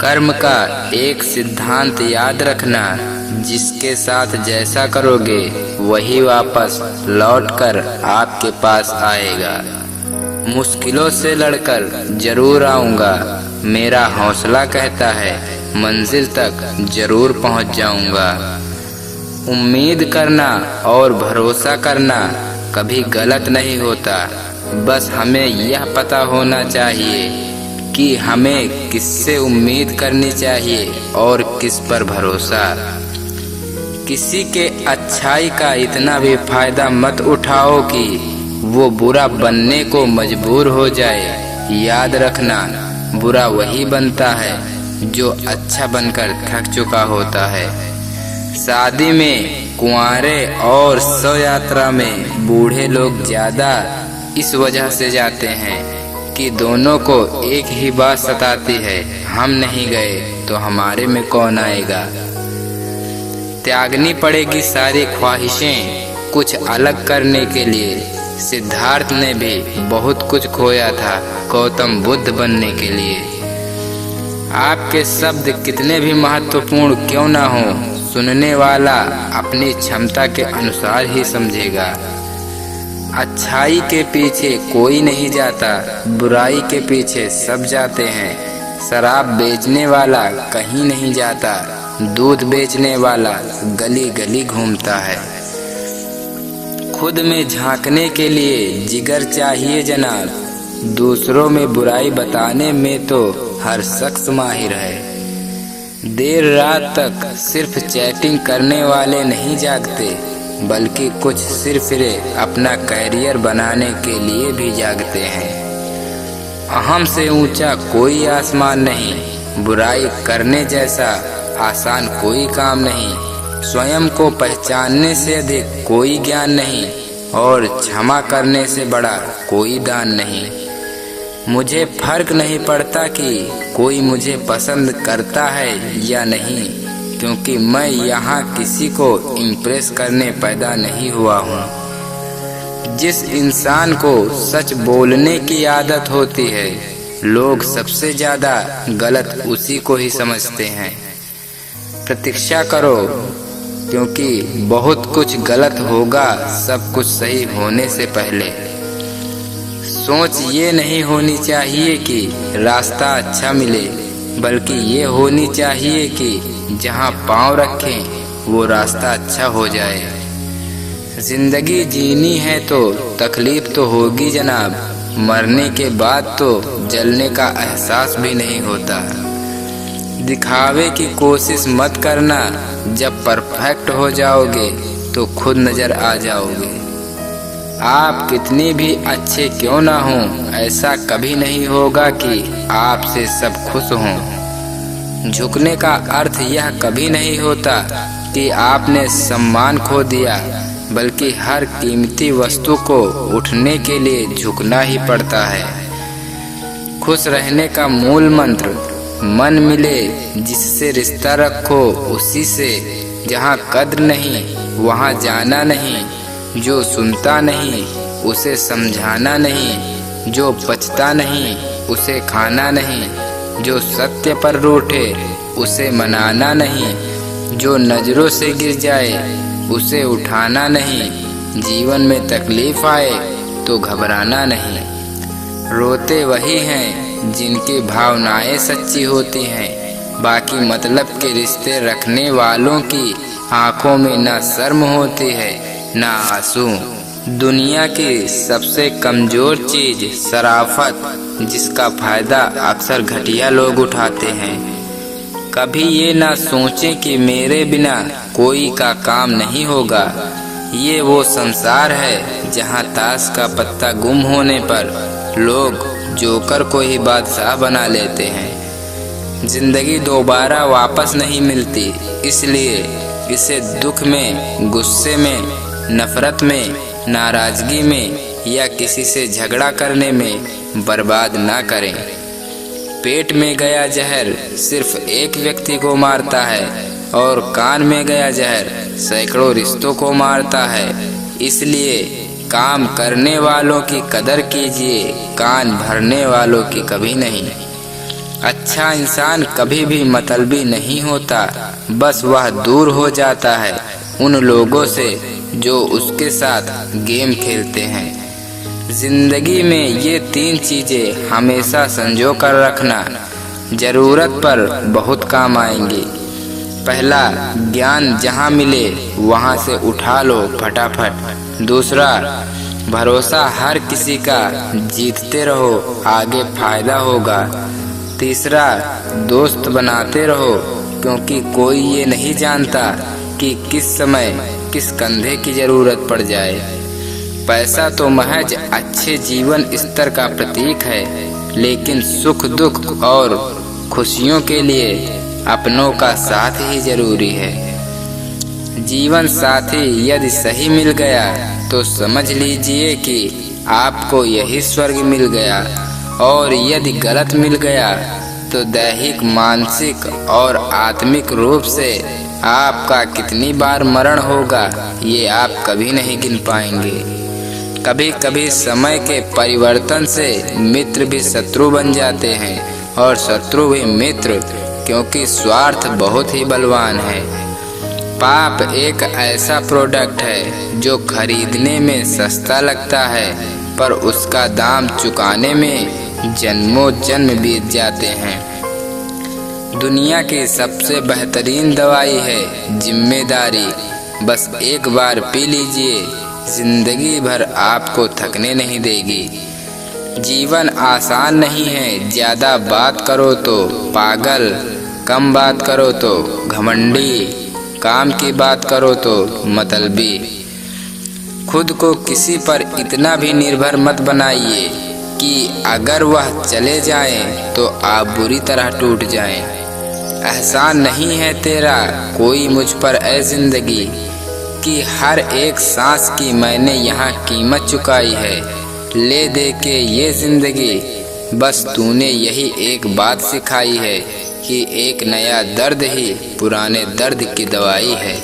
कर्म का एक सिद्धांत याद रखना, जिसके साथ जैसा करोगे वही वापस लौटकर आपके पास आएगा। मुश्किलों से लड़कर जरूर आऊंगा, मेरा हौसला कहता है मंजिल तक जरूर पहुंच जाऊंगा। उम्मीद करना और भरोसा करना कभी गलत नहीं होता, बस हमें यह पता होना चाहिए कि हमें किससे उम्मीद करनी चाहिए और किस पर भरोसा। किसी के अच्छाई का इतना भी फायदा मत उठाओ कि वो बुरा बनने को मजबूर हो जाए। याद रखना, बुरा वही बनता है जो अच्छा बनकर थक चुका होता है। शादी में कुंवारे और शव यात्रा में बूढ़े लोग ज्यादा इस वजह से जाते हैं कि दोनों को एक ही बात सताती है, हम नहीं गए तो हमारे में कौन आएगा। त्यागनी पड़ेगी सारी ख्वाहिशें कुछ अलग करने के लिए। सिद्धार्थ ने भी बहुत कुछ खोया था गौतम बुद्ध बनने के लिए। आपके शब्द कितने भी महत्वपूर्ण क्यों ना हो, सुनने वाला अपनी क्षमता के अनुसार ही समझेगा। अच्छाई के पीछे कोई नहीं जाता, बुराई के पीछे सब जाते हैं। शराब बेचने वाला कहीं नहीं जाता, दूध बेचने वाला गली गली घूमता है। खुद में झांकने के लिए जिगर चाहिए जनाब, दूसरों में बुराई बताने में तो हर शख्स माहिर है। देर रात तक सिर्फ चैटिंग करने वाले नहीं जागते, बल्कि कुछ सिर्फ अपना कैरियर बनाने के लिए भी जागते हैं। अहम से ऊंचा कोई आसमान नहीं, बुराई करने जैसा आसान कोई काम नहीं। स्वयं को पहचानने से अधिक कोई ज्ञान नहीं, और क्षमा करने से बड़ा कोई दान नहीं। मुझे फर्क नहीं पड़ता कि कोई मुझे पसंद करता है या नहीं, क्योंकि मैं यहाँ किसी को इम्प्रेस करने पैदा नहीं हुआ हूँ। जिस इंसान को सच बोलने की आदत होती है, लोग सबसे ज्यादा गलत उसी को ही समझते हैं। प्रतीक्षा करो, क्योंकि बहुत कुछ गलत होगा सब कुछ सही होने से पहले। सोच ये नहीं होनी चाहिए कि रास्ता अच्छा मिले, बल्कि ये होनी चाहिए कि जहाँ पाँव रखें वो रास्ता अच्छा हो जाए। जिंदगी जीनी है तो तकलीफ तो होगी जनाब, मरने के बाद तो जलने का एहसास भी नहीं होता। दिखावे की कोशिश मत करना, जब परफेक्ट हो जाओगे तो खुद नजर आ जाओगे। आप कितने भी अच्छे क्यों ना हों, ऐसा कभी नहीं होगा कि आपसे सब खुश हों। झुकने का अर्थ यह कभी नहीं होता कि आपने सम्मान खो दिया, बल्कि हर कीमती वस्तु को उठने के लिए झुकना ही पड़ता है। खुश रहने का मूल मंत्र मन मिले जिससे रिश्ता रखो उसी से। जहाँ कद्र नहीं वहाँ जाना नहीं, जो सुनता नहीं उसे समझाना नहीं, जो पचता नहीं उसे खाना नहीं, जो सत्य पर रूठे उसे मनाना नहीं, जो नजरों से गिर जाए उसे उठाना नहीं। जीवन में तकलीफ आए तो घबराना नहीं। रोते वही हैं जिनकी भावनाएं सच्ची होती हैं, बाकी मतलब के रिश्ते रखने वालों की आंखों में ना शर्म होती है ना आंसू। दुनिया की सबसे कमजोर चीज शराफत, जिसका फायदा अक्सर घटिया लोग उठाते हैं। कभी ये ना सोचें कि मेरे बिना कोई का काम नहीं होगा। ये वो संसार है जहाँ ताश का पत्ता गुम होने पर लोग जोकर को ही बादशाह बना लेते हैं। जिंदगी दोबारा वापस नहीं मिलती, इसलिए इसे दुख में, गुस्से में, नफरत में, नाराजगी में या किसी से झगड़ा करने में बर्बाद ना करें। पेट में गया जहर सिर्फ एक व्यक्ति को मारता है, और कान में गया जहर सैकड़ों रिश्तों को मारता है। इसलिए काम करने वालों की कदर कीजिए, कान भरने वालों की कभी नहीं। अच्छा इंसान कभी भी मतलबी नहीं होता, बस वह दूर हो जाता है उन लोगों से जो उसके साथ गेम खेलते हैं। जिंदगी में ये 3 चीजें हमेशा संजो कर रखना, जरूरत पर बहुत काम आएंगी। पहला, ज्ञान जहाँ मिले वहाँ से उठा लो फटाफट। दूसरा, भरोसा हर किसी का, जीतते रहो आगे फायदा होगा। तीसरा, दोस्त बनाते रहो क्योंकि कोई ये नहीं जानता कि किस समय किस कंधे की जरूरत पड़ जाए। पैसा तो महज अच्छे जीवन स्तर का प्रतीक है, लेकिन सुख दुख और खुशियों के लिए अपनों का साथ ही जरूरी है। जीवन साथी यदि सही मिल गया तो समझ लीजिए कि आपको यही स्वर्ग मिल गया, और यदि गलत मिल गया तो दैहिक, मानसिक और आत्मिक रूप से आपका कितनी बार मरण होगा ये आप कभी नहीं गिन पाएंगे। कभी कभी समय के परिवर्तन से मित्र भी शत्रु बन जाते हैं और शत्रु भी मित्र, क्योंकि स्वार्थ बहुत ही बलवान है। पाप एक ऐसा प्रोडक्ट है जो खरीदने में सस्ता लगता है, पर उसका दाम चुकाने में जन्मों जन्म बीत जाते हैं। दुनिया की सबसे बेहतरीन दवाई है जिम्मेदारी। बस एक बार पी लीजिए, जिंदगी भर आपको थकने नहीं देगी। जीवन आसान नहीं है, ज्यादा बात करो तो पागल, कम बात करो तो घमंडी, काम की बात करो तो मतलबी। खुद को किसी पर इतना भी निर्भर मत बनाइए कि अगर वह चले जाएं तो आप बुरी तरह टूट जाएं। एहसान नहीं है तेरा कोई मुझ पर ऐ जिंदगी, कि हर एक सांस की मैंने यहाँ कीमत चुकाई है। ले दे के ये जिंदगी, बस तूने यही एक बात सिखाई है कि एक नया दर्द ही पुराने दर्द की दवाई है।